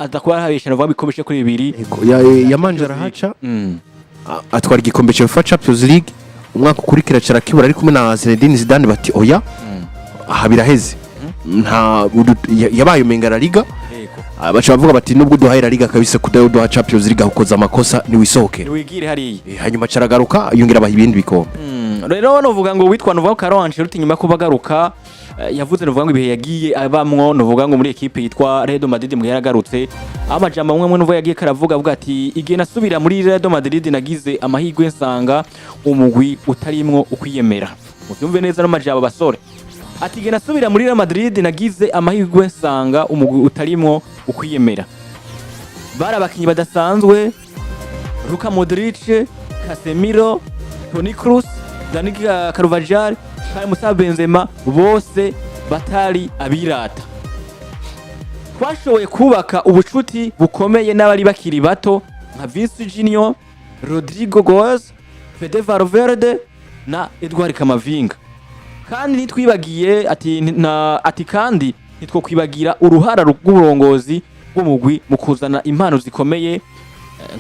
adakuba habeshana vuga bikomeshe kuri 2 yamanje arahaca atwara igikombe cya Champions League umwaka ukurikira carakibura ari kumwe na Zinedine Zidane bati oya aha biraheze nta yabaye umengara liga bacha bavuga bati nubwo duhaira liga kabisa kudayo Champions League ukoza amakosa ni wisoke niwigire hari hanyuma caragaruka yongera abaha ibindi bikombe rero novuga ngo witwa novuga ko Ancelloti nyuma ko bagaruka yavuze novuga ngo ibihe yagiye abamwo novuga ngo muri equipe yitwa Real Madrid mu yaragarutse amajambo amwe novuga yagiye karavuga avuga ati igihe nasubira muri Real Madrid nagize amahirwe nsanga umugwi utarimwo ukwiyemera muvyumve neza no majambo basore ati igihe nasubira muri Real Madrid nagize amahirwe nsanga umugwi utarimwo ukwiyemera barabakinyi badasanzwe Luka Modric Casemiro Toni Kroos Dani Carvajal Musa Benzema bose batari abirata twashoboye kubaka ubucuti bukomeye n'abari bakiri bato nka Vinicius Junior Rodrigo Goes Fede Valverde na Edouard Camavinga kandi nitwibagiye ati kandi nitwo kwibagira uruhara rw'uburongozi bw'umugwi mu kuzana impano zikomeye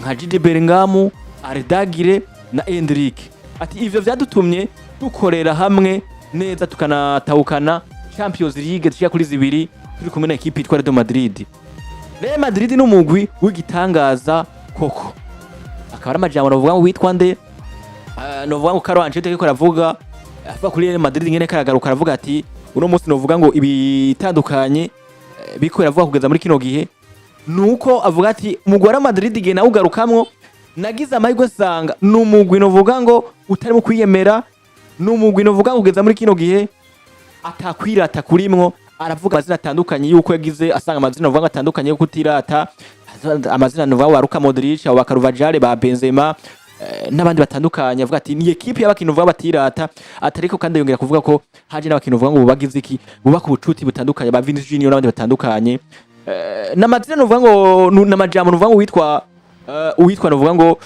nka Jude Bellingham Ardagire na Endrick ati ivyo vyadutumye dukorera hamwe neza tukanatahukana Champions League tushya kuri 2 turi kumwe na equipe yitwa Real Madrid. Real Madrid n'umugwi w'igitangaza koko akaba amajambo navuga ngo witwa nde novuga ngo Carlo Ancelloti ko ravuga avuga kuri Real Madrid ngene karagaruka aravuga ati uno munsi novuga ngo ibitandukanye biko ravuga kugeza muri kino gihe nuko avuga ati umugwi wa Real Madrid gihe na ugarukamwo nagize amahirwe sanga n'umugwi novuga ngo utari mu kwiyemera n'umugwi novuga ngo kugeza muri kino gihe atakwirata kurimwo aravuga amazina atandukanye yuko yagize asanga amazina novuga atandukanye yo kutirata amazina novuga wa Luka Modric aba Carvajal ba Benzema n'abandi batandukanye avuga ati ni equipe y'abakintu vuga batirata atariko kandi yongera kuvuga ko haje n'abakintu vuga ngo bagize iki bubaka ubucuti butandukanye ba Vinicius Junior n'abandi batandukanye n'amazina novuga ngo n'amajambo novuga ngo witwa novuga ngo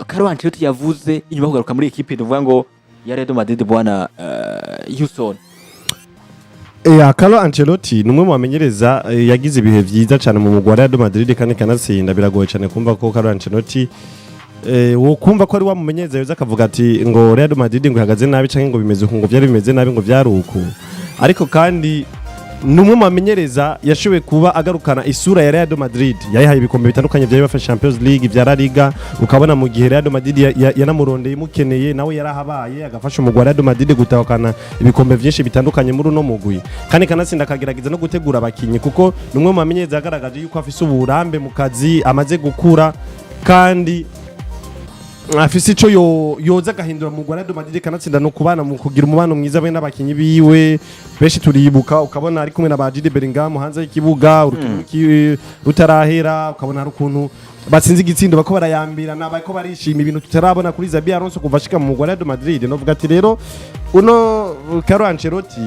Carlo Ancelloti yavuze inyuma kugaruka muri equipe novuga ngo ya Real Madrid bwana Houston Carlo Ancelloti numwe mu bamenyereza yagize ibihe vyiza cyane mu mugwa Real Madrid kandi kanatsinda biragoye cyane kumva ko Carlo Ancelloti wo kumva ko ari wamumenyereza yoza akavuga ati ngo Real Madrid ngo ihagaze nabi canke ngo bimeze ngo byari bimeze nabi ngo byaruko ariko kandi numwe mu bamenyereza yashoboye kuba agarukana isura ya Real Madrid yayihaye ibikombe bitandukanye bya UEFA Champions League bya La Liga ukabona mu gihe Real Madrid yanamurondeye mukeneye nawe yarahabaye agafasha umugwa Real Madrid gutahukana ibikombe byinshi bitandukanye muri no mugwi kandi kanatsinda akagerageza no gutegura abakinyi kuko numwe mu bamenyereza yagaragaje yuko afise uburambe mu kazi amaze gukura kandi afise ico yoza gahindura mu Real Madrid kanatsinda no kubana mu kugira umubano mwiza be n'abakinyi biwe beshi turibuka ukabona ari kumwe na ba Jude Bellingham hanze y'ikibuga rutarahera ukabona ari ukuntu batsinze igitsindo bako barayambira nabako barishima ibintu tutarabona kuri XABI ALONSO kuva shika mu Real Madrid no vuga ati rero uno Carlo Ancelloti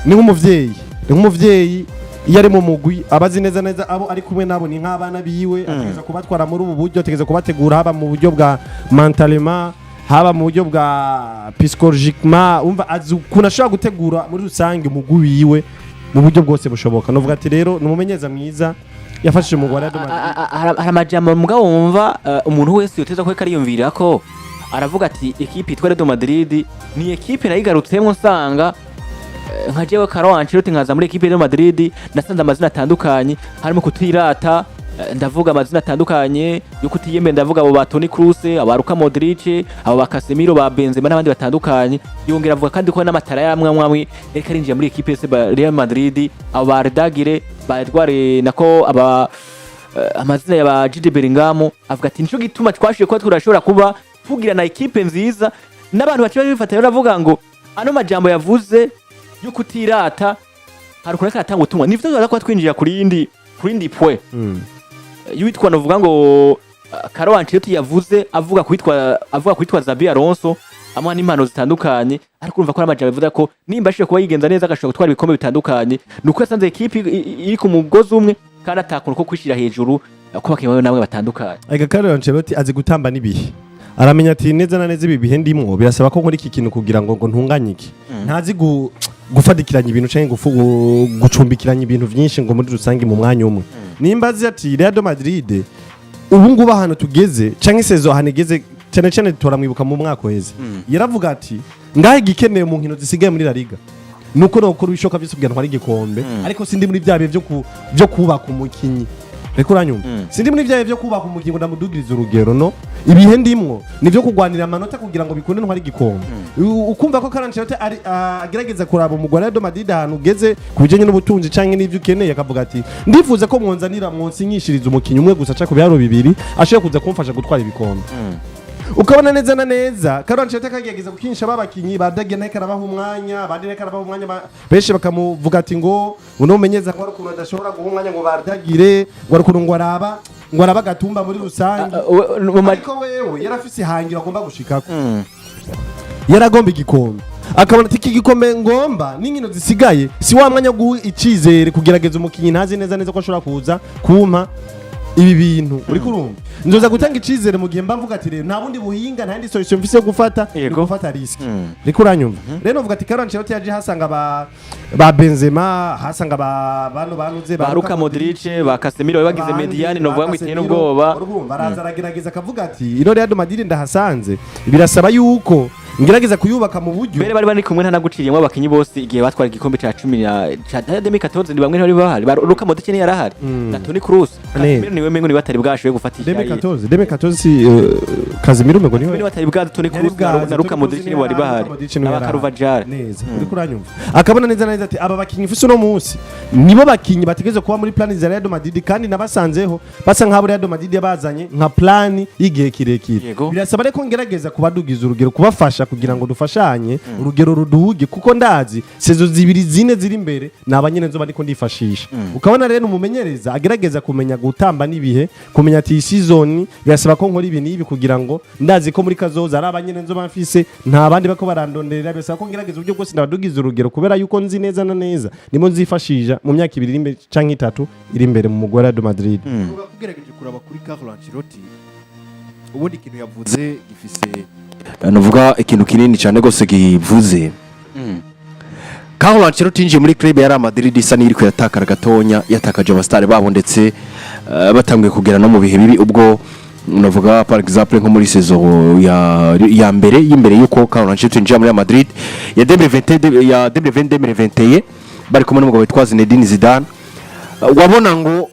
ni nk'umuvyeyi iyo ari mu mugwi abazi neza abo ari kumwe nabo ni nk'abana biwe ategeza kubatwara muri ubu buryo ategeza kubategura haba mu buryo bwa mentalement haba mu buryo bwa psychologiquement umva kuna shaka gutegura muri rusange umugwi wiwe mu buryo bwose bushoboka no vuga ati rero numumenyeza mwiza yafashije mu Rwanda amajambo mugabo wumva umuntu wese yoteza ko kariyumvira ko aravuga ati equipe itwa Real Madrid ni equipe nayigarutsemo nsanga nka jewe Carlo Ancelloti nkaza muri equipe ya Madrid nasanze amazina atandukanye harimo kutirata ndavuga amazina atandukanye yo kutiyembe ndavuga abo ba Toni Kroos aba Luka Modric abo ba Casemiro ba Benzema n'abandi batandukanye yongera avuga kandi ko n'amatara yamwe reka arinjira muri equipe ya Real Madrid abo ba Ardagire ba Edouard nako aba amazina ya ba Jude Bellingham avuga ati nico gituma twashiye ko turashobora kuba tugira na equipe nziza n'abantu baciye bifatira baravuga ngo ano majambo yavuze yo kutirata hari kureka atanga utumwa nivyo tuzaza kwa twinjira kuri indi point yitwa novuga ngo Carlo Ancelloti yavuze avuga kwitwa XABI ALONSO amwa n'impano zitandukanye ariko urumva ko amajambo bivuga ko nimba ashije kuba yigenza neza agashobora gutwara ibikombe bitandukanye nuko yasanze equipe iri ku mugozi umwe kandi atakuntu ko kwishira hejuru ko bakibaye namwe batandukanye ega Carlo Ancelloti azi gutamba nibihe aramenya ati neza na neza ibi bihe ndimwo birasaba ko muri iki kintu kugira ngo ntunganyike ntazi gufatikiranya ibintu canke gucumbikiranya ibintu vyinshi ngo muri rusange mu mwanya umwe nimba azi ati Real Madrid ubu ngubu ahantu tugeze canke sezo ahantu igeze cyane cyane turamwibuka mu mwaka weze yaravuga ati ngahe gikeneye mu nkino zisigaye muri La Liga nuko nokora bishoka byose kugira ngo ari igikombe ariko sindi muri byabe byo kubaka umukinyi reko uranyumva sindi muri byabe byo kubaka umukinyi ngo ndamudugiriza urugero no ibihe ndimwo nivyo kugwanira amanota kugira ngo bikunde ntwari igikombe ukumva ko Ancelloti ari agerageza kuraba umugore wa Madrid ahantu ugeze kubijanye n'ubutunzi canke n'ivyo ukeneye akavuga ati ndifuza ko mwonzanira mwonsinyishiriza umukinyi umwe gusa ca ku byaro bibiri ashobora kuza kumfasha gutwara ibikombe ukabona neza na neza Ancelloti akagerageza gukinisha babakinyi badagena karabaha umwanya badene karabaha umwanya benshi bakamuvuga ati ngo uno menyeza ko rukundo adashobora guha umwanya ngo bardagire ngo rukundo ngo araba gatumba muri rusange ariko wewe yarafise ihangiro agomba gushikako yaragomba igikombe akabona ati igikombe ngomba n'inkino zisigaye si wa mwanya guha icizere kugerageza umukinyi ntazi neza ko ashobora kuza kumpa ibi bintu uri kurumva nzoza gutanga icizere mu gihe mba mvuga ati rero nta bundi buhinga nta ndi solution mfise gufata risk riko uranyumva rero novuga ati Ancelloti yaje hasanga ba Benzema hasanga bano banuze ba Luka Modric ba Casemiro bagize Mediane novuga ngo iteye n'ubwoba baraza aragerageza akavuga ati ino Real Madrid ndahasanze birasaba yuko ngerageza kuyubaka mu buryo bere bari kumwe ntanaguciriyemo abakinyi bose igihe batwara igikombe ca 10 ca 2014 bamwe ntari bahari Luka Modric ni yarahari na Toni Kroos niwe mengo ni batari bwashoye gufatisha 2014 Casemiro mengo niwe batari bwa Toni Kroos na Luka Modric ni bari bahari n'abakaruvajar neza uri kuranyumva akabona neza ati aba bakinyi mfise no munsi nibo bakinyi bategeze kuba muri plan za Real Madrid kandi nabasanzeho basa nk'abo Real Madrid yabazanye nka plan y'igihe kirekire birasaba reko ngerageza kubadugiza urugero kubafasha kugira ngo dufashanye urugero ruduhuge kuko ndazi sezo zibiri zine ziri imbere nabanyene nzo bariko ndifashisha ukabona rero umumenyereza agerageza kumenya gutamba nibihe kumenya ati season birasaba ko nkora ibi nibi kugira ngo ndazi ko muri kazoza ari abanyene nzo bamfise nta bandi bako barandonderera birasaba ko ngerageza uburyo bwose ndabadugiza urugero kubera yuko nzi neza na neza nimo nzifashisha mu myaka 2 iri imbere canke 3 iri imbere mu mugore wa Madrid ugerageje kuraba kuri Ancelloti ubundi ikintu yavuze gifise navuga ikintu kinini cyane gose givuze Ancelloti yinjiye muri club ya Real Madrid isa n'iri kuyatakara gatonya yatakaje abastare babo ndetse batangiye kugera no mu bihe bibi ubwo navuga par exemple nko muri saison ya mbere y'imbere yuko Ancelloti yinjiye muri Real Madrid ya 2020-2021 bari kumwe n'umugabo witwa Zinedine Zidane wabona ngo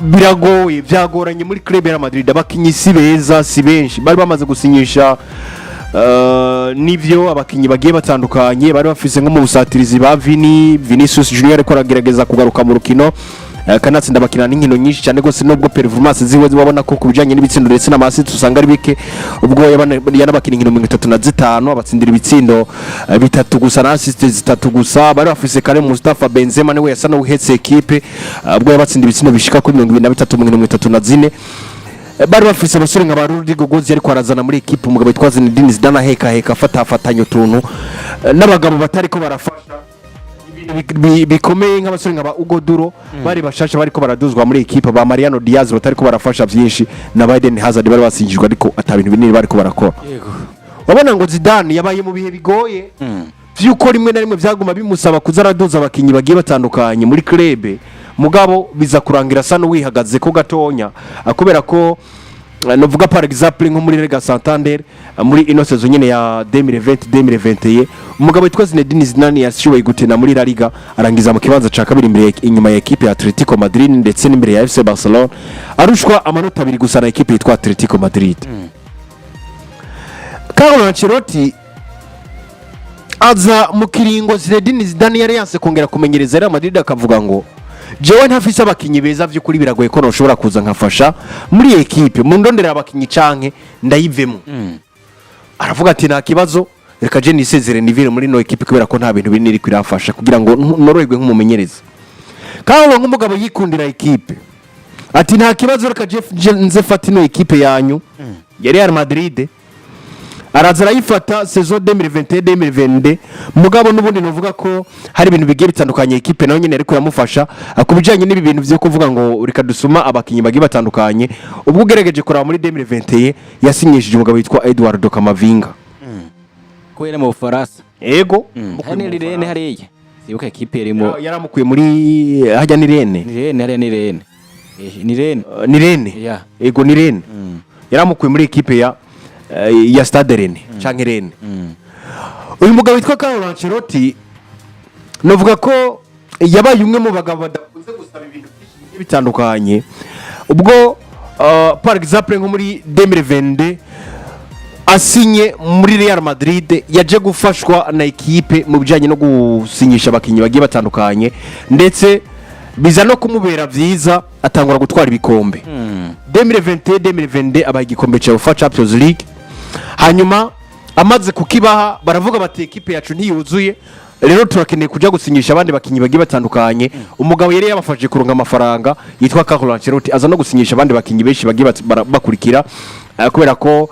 biragoye byagoranye muri club ya Madrid abakinyi si beza si benshi bari bamaze gusinyisha nivyo abakinyi bagiye batandukanye bari bafise nko mu busatirizi ba Vinicius Junior ariko aragerageza kugaruka mu rukino kanatsinda bakina n'inkino nyinshi cyane gose nubwo performance ziwe zibabona ko kubijanye n'ibitsindo ndetse n'amasi tusanga ari bike ubwo yanabakina inkino 35 abatsindira ibitsindo bitatu gusa na assist zitatu gusa bari bafise kare Mustafa Benzema niwe yasa no uhetse equipe ubwo yabatsinda ibitsindo bishika kuri 23 mu nkino 34 bari bafise abasore nka Rodrigo Gozi ariko arazana muri equipe umugabo witwa Zinedine Zidane heka afatanya utuntu n'abagabo batari ko barafasha bikomeye nk'abasore nk'aba Ugo Duro bari bashasha bariko baraduzwa muri equipe ba Mariano Diaz batariko barafasha byinshi na Biden Hazard bari basingijwe ariko atabintu binini bariko barakora wabona ngo Zidane yabaye mu bihe bigoye vyuko rimwe na rimwe vyaguma bimusaba kuzaraduza abakinyi bagiye batandukanye muri club mugabo biza kurangira sano wihagaze ko gatonya akubera ko novuga par exemple nko muri Liga Santander muri ino saison nyene ya 2020-2021 umugabo witwa Zinedine Zidane yashoboye gutena muri La Liga arangiza mu kibanza ca kabiri imbere inyuma ya equipe ya Atletico Madrid ndetse n'imbere ya FC Barcelona arushwa amanota 2 gusa na equipe yitwa Atletico Madrid. Ancelloti aza mu kiringo Zinedine Zidane yari yanse kongera kumenyereza Real Madrid akavuga ngo jewe ntafise abakinyi beza vy'ukuri biragoye ko noshobora kuza nkafasha muri equipe mu ndondera abakinyi canke ndayivemo aravuga ati nta kibazo reka je nisezere nivire muri no equipe kubera ko nta bintu binini kwirafasha kugira ngo noroherwe nk'umumenyereza kandi nk'umugabo yikundira equipe ati nta kibazo reka je nze fata ino equipe yanyu ya Real Madrid araza arayifata saison 2021-2022 mugabo nubundi novuga ko hari ibintu bigiye bitandukanye equipe nayo nyene ariko yamufasha akubijanye n'ibi bintu byo kuvuga ngo reka dusuma abakinyi bagiye batandukanye ubwo gerageje kuraba muri 2021 yasinyishije umugabo witwa Eduardo Camavinga ko yari mu Faransa ego hani rirene hariye sibuka ekipe yarimo yaramukuye muri hajya ni Rene ni Rene yeah. Ego ni Rene yaramukuye muri ekipe ya Stade Rene canke Rene uyu mugabo witwa Carlo Ancelotti novuga ko yabaye umwe mu bagabo badakunze gusaba ibintu byinshi bitandukanye ubwo par exemple nko muri 2022 asinye muri Real Madrid yaje gufashwa na ekipe mu bijanye no gusinyisha abakinyi bagiye batandukanye ndetse biza no kumubera vyiza atangura gutwara ibikombe 2022 abaye igikombe cya UEFA Champions League hanyuma amaze kukibaha baravuga bati ekipe yacu ntiyuzuye rero turakeneye kujya gusinyisha abandi bakinyi bagiye batandukanye umugabo yari yabafashije kuronga amafaranga yitwa Carlo Ancelotti aza no gusinyisha abandi bakinyi benshi bagiye bakurikira kubera ko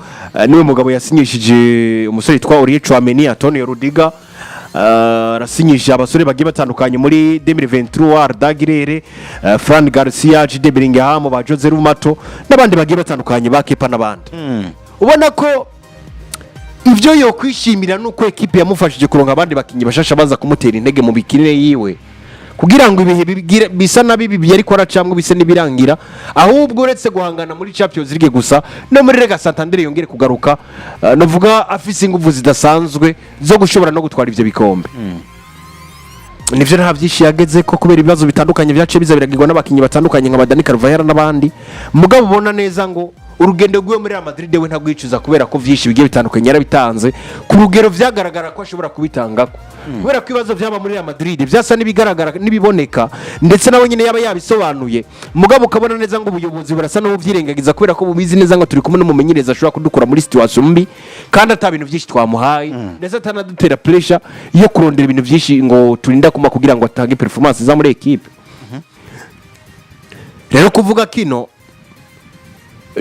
niwe mugabo yasinyishije umusore yitwa Aurier Chouameni Antonio Rudiger arasinyisha abasore bagiye batandukanye muri 2023 Arda Güler Fran Garcia Jude Bellingham ba Jose Rumato n'abandi bagiye batandukanye ba Kepa n'abandi ubona ko ivyo yo kwishimira nuko ekipe yamufashije kuronga abandi bakinyi bashasha baza kumutera intege mu bikinire yiwe kugira ngo ibihe bisa nabibi byari ko aracamwe bise nibirangira ahubwo uretse guhangana muri Champions League gusa no muri Liga Santander yongere kugaruka novuga afise ingufu zidasanzwe zo gushobora no gutwara ivyo bikombe nivyo nta byinshi yageze ko kubera ibibazo bitandukanye byace biza biragirwa n'abakinyi batandukanye nka Dani Carvajal n'abandi mugabo ubona neza ngo urugendo rwe muri Real Madrid we ntagwicuza kubera ko vyinshi bigiye bitandukanye yarabitanze ku rugero vyagaragara ko ashobora kubitangako kubera ko ibibazo byaba muri Real Madrid vyasa nibigaragara nibiboneka ndetse nawe nyine yaba yabisobanuye mugabo ukabona neza ngo ubuyobozi burasa no buvyirengagiza kubera ko bubizi neza ngo turi kumwe n'umumenyereza ashobora kudukura muri situation mbi kandi ata bintu vyinshi twamuhaye ndetse atanadutera pressure yo kurondera ibintu vyinshi ngo turinda kuma kugira ngo atange performance za muri equipe rero kuvuga kino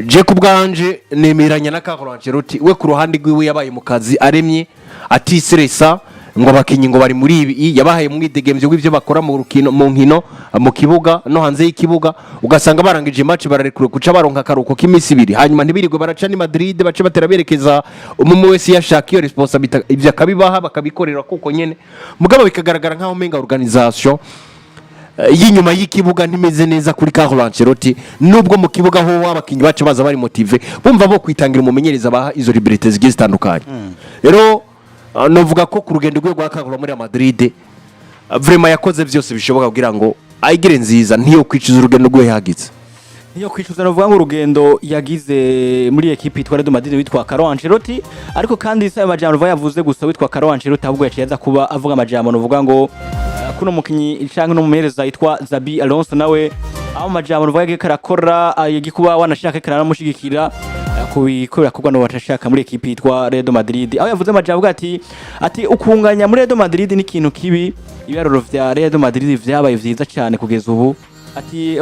je kubwanje nemeranya na Carlo Ancelotti we ku ruhande rwiwe yabaye mu kazi aremye atiseresa ngo abakinyi ngo bari muri ibi yabahaye umwidegemvye w'ivyo bakora mu rukino mu nkino mu kibuga no hanze y'ikibuga ugasanga barangije match bararekure kuca baronka karuko k'imisi ibiri hanyuma ntibirigwe baraca ni Madrid bace batera berekeza umwe wese yashaka iyo responsibility ivyo akabibaha bakabikorera kuko nyene mugabo bikagaragara nkaho menga organisation y'inyuma y'ikibuga ntimeze neza kuri Carlo Ancelotti nubwo mu kibuga ho wabakinyi bacu baza bari motive bumva bo kwitangira umumenyereza baha izo liberté zigiye zitandukanye rero novuga ko ku rugendo rwe rwa Carlo muri Madrid vraiment yakoze byose bishoboka kugira ngo ayigire nziza ntiyo kwicuza urugendo rwe yagitse niyo kwicuza novuga ngo urugendo yagize muri equipe itwa Real Madrid witwa Carlo Ancelotti ariko kandi sai amajambo yavuze gusa witwa Carlo Ancelotti ahubwo yaciye kuba avuga amajambo novuga ngo kuno mukinyi canke no mumereza yitwa XABI ALONSO nawe aho majambo novuga yake karakora yagikuba wanashaka kana namushigikira kubikorera kugwa no watashaka muri equipe yitwa Real Madrid aho yavuze amajambo ati ukunganya muri Real Madrid ni kintu kibi ibiharuro vya Real Madrid vyabaye vyiza cyane kugeza ubu ati